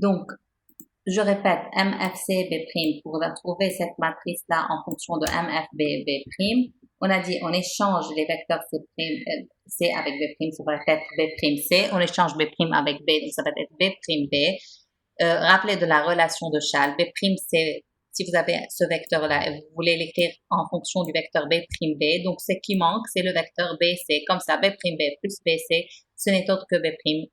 Donc, je répète, MFCB', pour trouver cette matrice-là en fonction de MFBB', on a dit on échange les vecteurs C avec B', ça va être B'C, on échange B' avec B, donc ça va être B'B. Rappelez de la relation de Chasles, B', c'est si vous avez ce vecteur-là et vous voulez l'écrire en fonction du vecteur B'B, donc ce qui manque, c'est le vecteur BC. Comme ça, B'B plus BC, ce n'est autre que B'C.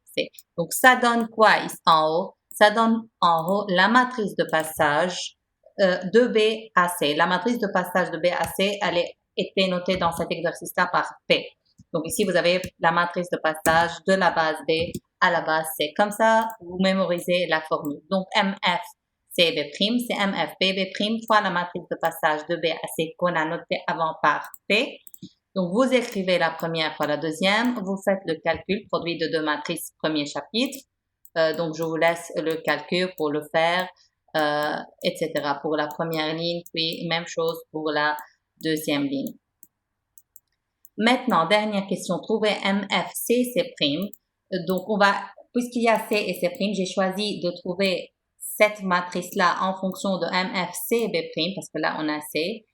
Donc, ça donne quoi ici en haut? Ça donne en haut la matrice de passage de B à C. La matrice de passage de B à C, elle été notée dans cet exercice-là par P. Donc ici, vous avez la matrice de passage de la base B à la base C. Comme ça, vous mémorisez la formule. Donc MF CB', c'est MF BB' fois la matrice de passage de B à C qu'on a notée avant par P. Donc, vous écrivez la première fois la deuxième, vous faites le calcul, produit de deux matrices, premier chapitre. Donc, je vous laisse le calcul pour le faire, etc. Pour la première ligne, puis même chose pour la deuxième ligne. Maintenant, dernière question, trouver MFCC'. Donc, puisqu'il y a C et C', j'ai choisi de trouver cette matrice-là en fonction de MFCB', parce que là, on a C.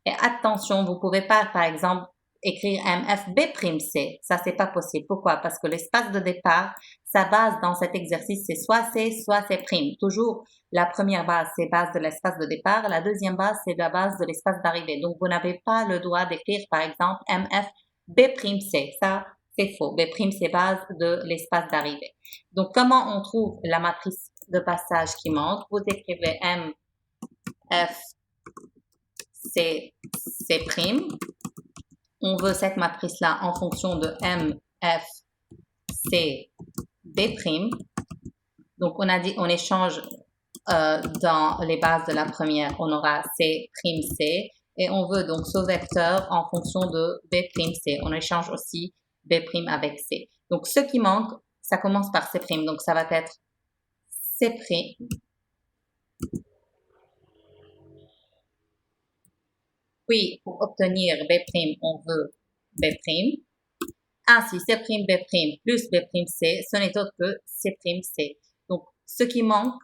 Et attention, vous pouvez pas, par exemple, écrire MFB', ça c'est pas possible. Pourquoi? Parce que l'espace de départ, sa base dans cet exercice, c'est soit C, soit C'. Toujours, la première base, c'est base de l'espace de départ. La deuxième base, c'est la base de l'espace d'arrivée. Donc, vous n'avez pas le droit d'écrire, par exemple, MFB'. Ça, c'est faux. B', c'est base de l'espace d'arrivée. Donc, comment on trouve la matrice de passage qui manque? Vous écrivez MFC'. On veut cette matrice-là en fonction de MFCB'. Donc, on a dit, on échange dans les bases de la première, on aura C', C, et on veut donc ce vecteur en fonction de B', C. On échange aussi B' avec C. Donc, ce qui manque, ça commence par C', donc ça va être C'. Puis, pour obtenir B', on veut B'. Ainsi, C', B' plus B', ce n'est autre que C'. Donc, ce qui manque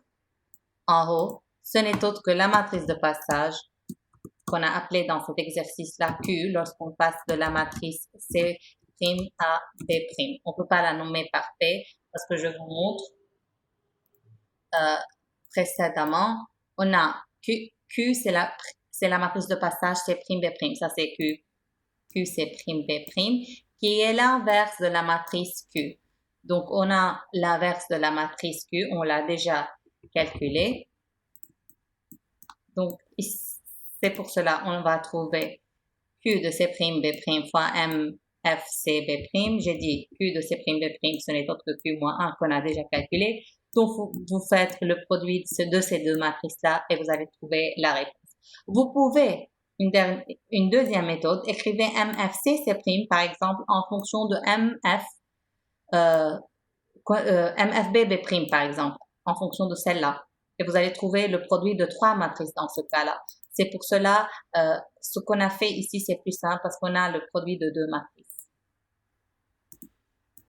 en haut, ce n'est autre que la matrice de passage qu'on a appelée dans cet exercice-là Q lorsqu'on passe de la matrice C' à B'. On ne peut pas la nommer par P parce que je vous montre précédemment, on a Q c'est la matrice de passage C', B'. Ça, c'est Q. Q, C', B', qui est l'inverse de la matrice Q. Donc, on a l'inverse de la matrice Q, on l'a déjà calculé. Donc, c'est pour cela on va trouver Q de C', B' fois MFCB'. J'ai dit Q de C', B', ce n'est autre que Q moins 1 qu'on a déjà calculé. Donc, vous faites le produit de ces deux matrices-là et vous allez trouver la réponse. Vous pouvez, une deuxième méthode, écrivez MFCC', par exemple, en fonction de MFBB', par exemple, en fonction de celle-là. Et vous allez trouver le produit de trois matrices dans ce cas-là. C'est pour cela, ce qu'on a fait ici, c'est plus simple parce qu'on a le produit de deux matrices.